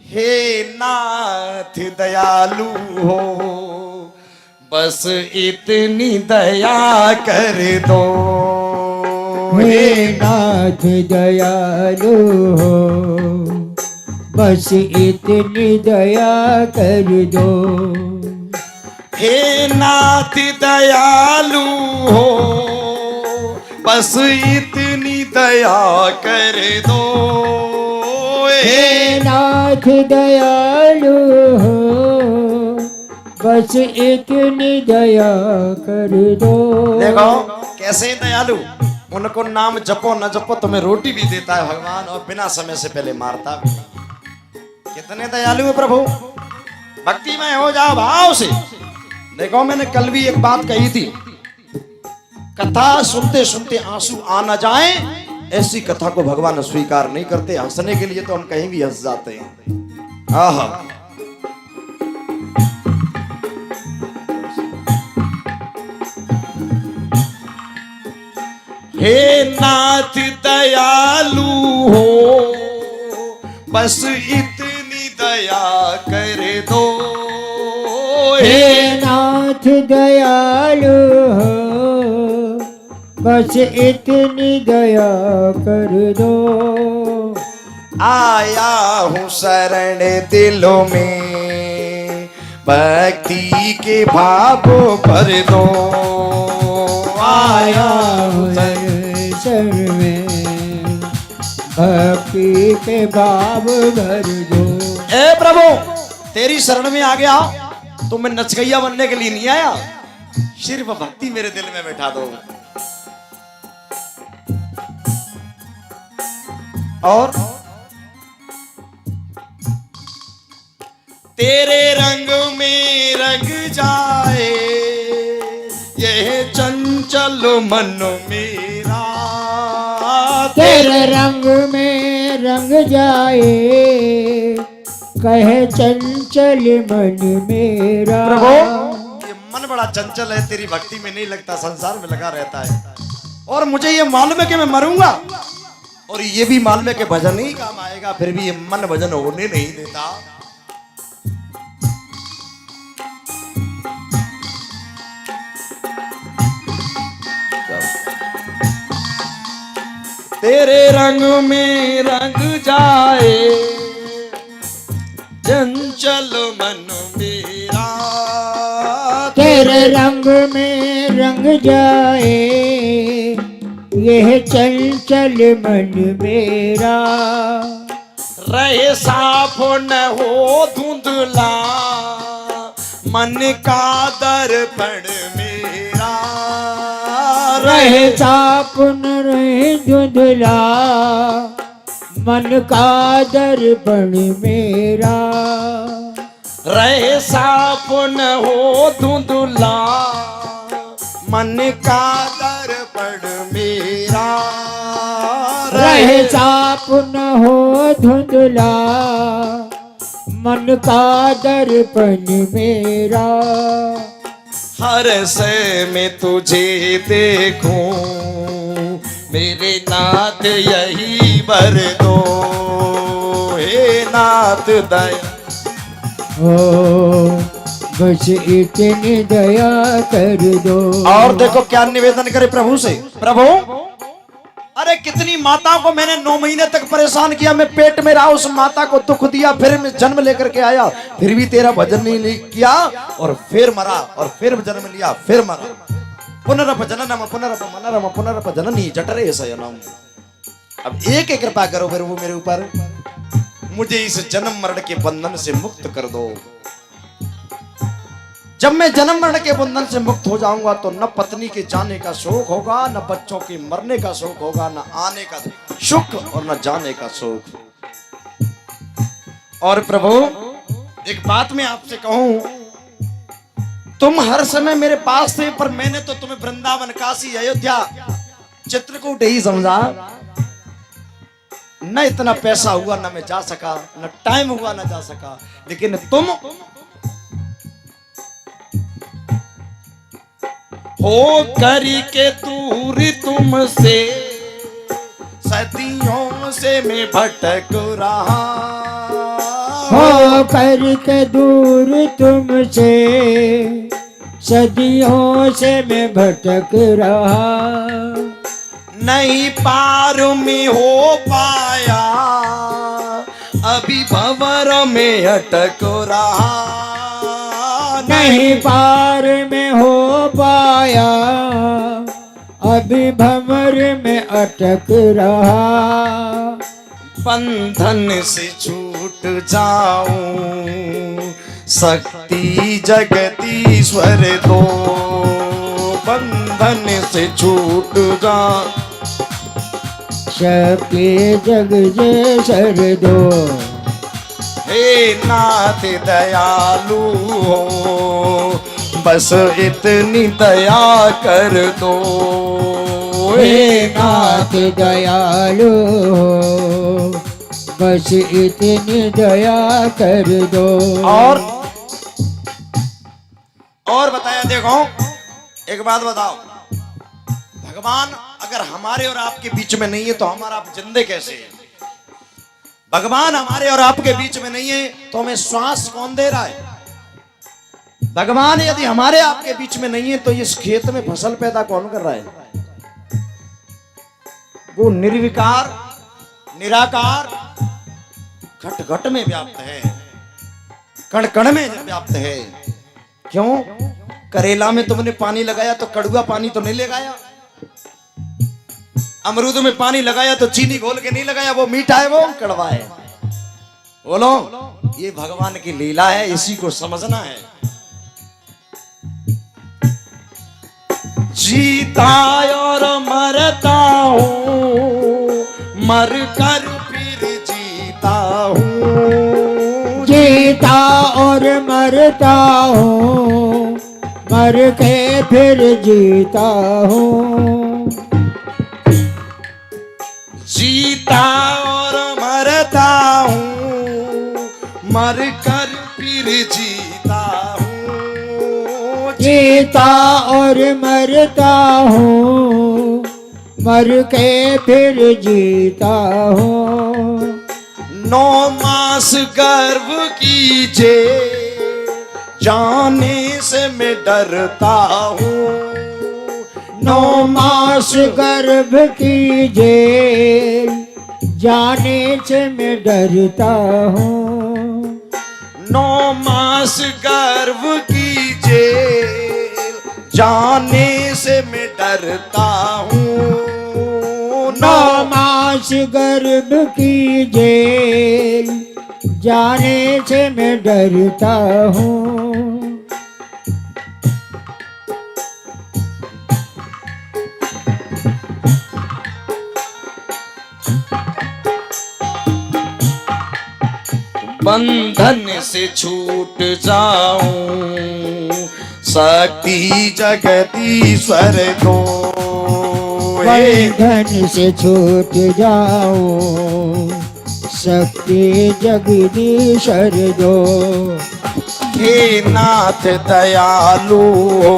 हे नाथ दयालु हो, बस इतनी दया कर दो। हे नाथ दयालु हो, बस इतनी दया कर दो। हे नाथ दयालु हो, बस इतनी दया कर दो। हे नाथ दयालु हो, बस इतनी दया कर दो। देखो कैसे दयालु, उनको नाम जपो न जपो तुम्हें रोटी भी देता है भगवान, और बिना समय से पहले मारता भी। कितने दयालु है प्रभु। भक्ति में हो जाओ भाव से। देखो मैंने कल भी एक बात कही थी, कथा सुनते सुनते आंसू आ न जाए, ऐसी कथा को भगवान स्वीकार नहीं करते। हंसने के लिए तो हम कहीं भी हंस जाते हैं। आहा, हे नाथ दयालु हो, बस इतनी दया कर दो। हे नाथ दयालु हो, बस इतनी दया कर दो। आया हूँ शरण दिलों में, भक्ति के भावों भर दो। आया हूँ शरण में, भक्ति के भाव भर दो। ए प्रभु, तेरी शरण में आ गया तो मैं नचगैया बनने के लिए नहीं आया, सिर्फ भक्ति मेरे दिल में बैठा दो। और तेरे रंग में रंग जाए यह चंचल मन मेरा। तेरे रंग में रंग जाए कहे चंचल मन मेरा। प्रभु, ये मन बड़ा चंचल है, तेरी भक्ति में नहीं लगता, संसार में लगा रहता है। और मुझे ये मालूम है कि मैं मरूंगा, और ये भी मालूम है कि भजन ही काम आएगा, फिर भी ये मन भजन होने नहीं देता। तेरे रंग में रंग जाए चंचल मन मेरा। तेरे रंग में रंग जाए यह चंचल मन मेरा। रहे साफ न हो धुंधला मन का दर्पण मेरा। रहे साफ न रहे धुंधला मन का दर्पण मेरा। रहे साफ न हो धुंधला मन का दर्पण मेरा। रहे साफ न हो धुंधला मन का दर्पण मेरा। हर से मैं तुझे देखूं मेरे नाथ यही वर दो। हे नाथ दया ओ बस इतनी दया कर दो। और देखो क्या निवेदन करे प्रभु से। प्रभु, अरे कितनी माताओं को मैंने 9 महीने तक परेशान किया, मैं पेट में रहा, उस माता को दुख दिया, फिर मैं जन्म लेकर के आया, फिर भी तेरा भजन नहीं किया, और फिर मरा, और फिर जन्म लिया, फिर मरा। पुनरप जननम पुनरप मनरम पुनरप जननी जठरे शयनम। अब एक एक कृपा करो फिर वो मेरे ऊपर, मुझे इस जन्म मरण के बंधन से मुक्त कर दो। जब मैं जन्म मरण के बंधन से मुक्त हो जाऊंगा तो न पत्नी के जाने का शोक होगा, न बच्चों के मरने का शोक होगा, न आने का सुख और न जाने का शोक। और प्रभु, एक बात मैं आपसे कहूं, तुम हर समय मेरे पास थे, पर मैंने तो तुम्हें वृंदावन, काशी, अयोध्या, चित्रकूट ही समझा। न इतना पैसा हुआ, न मैं जा सका, न टाइम हुआ, न जा सका, लेकिन तुम हो करी के दूर तुमसे सदियों से मैं भटक रहा। हो करके दूर तुमसे सदियों से मैं भटक रहा, नहीं पार में हो पाया, अभी भंवर में अटक रहा। नहीं पार में हो पाया, अभी भंवर में अटक रहा। बंधन से छूट जाऊं, शक्ति जगदीश्वर दो। बंधन से छूट जा, शक्ति जगदीश्वर दो। हे नाथ दयालु हो, बस इतनी दया कर दो। हे नाथ दयालु हो, बस इतनी दया कर दो। और बताया, देखो एक बात बताओ, भगवान अगर हमारे और आपके बीच में नहीं है तो हमारा आप जिंदे कैसे हैं? भगवान हमारे और आपके बीच में नहीं है तो हमें श्वास कौन दे रहा है? भगवान यदि हमारे आपके बीच में नहीं है तो इस खेत में फसल पैदा कौन कर रहा है? वो निर्विकार निराकार घट घट में व्याप्त है, कण कण में व्याप्त है। क्यों? करेला में तुमने पानी लगाया तो कड़वा पानी तो नहीं लगाया, अमरूद में पानी लगाया तो चीनी घोल के नहीं लगाया, वो मीठा है वो कड़वा है। बोलो, ये भगवान की लीला है, इसी को समझना है। जीता और मरता हूँ, मर कर फिर जीता हूँ। जीता और मरता हूँ, मर के फिर जीता हूँ। जीता और मरता हूँ, मर कर फिर जीता हूँ। जीता और मरता हूँ, मर के फिर जीता हूँ। 9 मास गर्भ की जेल जाने से मैं डरता हूँ। 9 मास गर्भ की जेल जाने से मैं डरता हूँ। 9 मास गर्भ की जेल जाने से मैं डरता हूँ। 9 मास गर्भ की जेल जाने से मैं डरता हूँ। बंधन से छूट जाऊं, शक्ति जगदीश्वर दो। बंधन से छूट जाऊं, शक्ति जगदीश्वर दो। हे नाथ दयालु हो,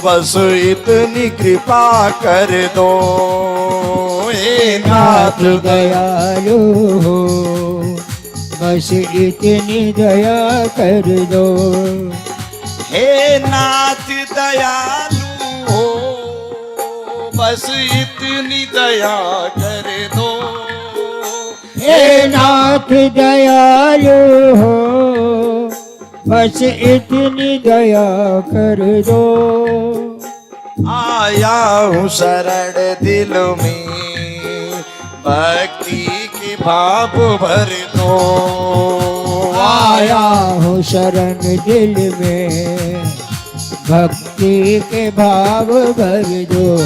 बस इतनी कृपा कर दो। हे नाथ दयालु हो, बस इतनी दया कर दो। हे नाथ दयालु हो, बस इतनी दया कर दो। हे नाथ दयालु हो, बस इतनी दया कर दो। आया हूँ शरण दिल में, भक्ति के भाव भर दो। आया हूँ शरण दिल में, भक्ति के भाव भर दो।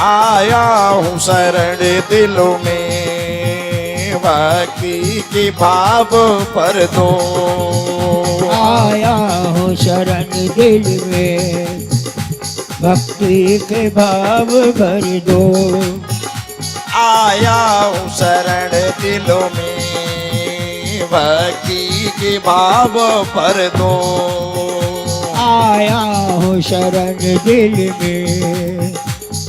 आया हूँ शरण दिल में, भक्ति के भाव भर दो। आया हूँ शरण दिल में, भक्ति के भाव भर दो। आया हूँ शरण दिल में, भक्ति के भाव भर दो। आया हूँ शरण दिल में,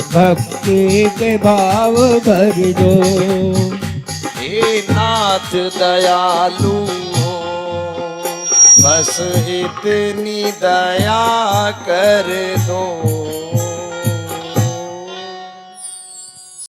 भक्ति के भाव भर दो। हे नाथ दयालु हो, बस इतनी दया कर दो।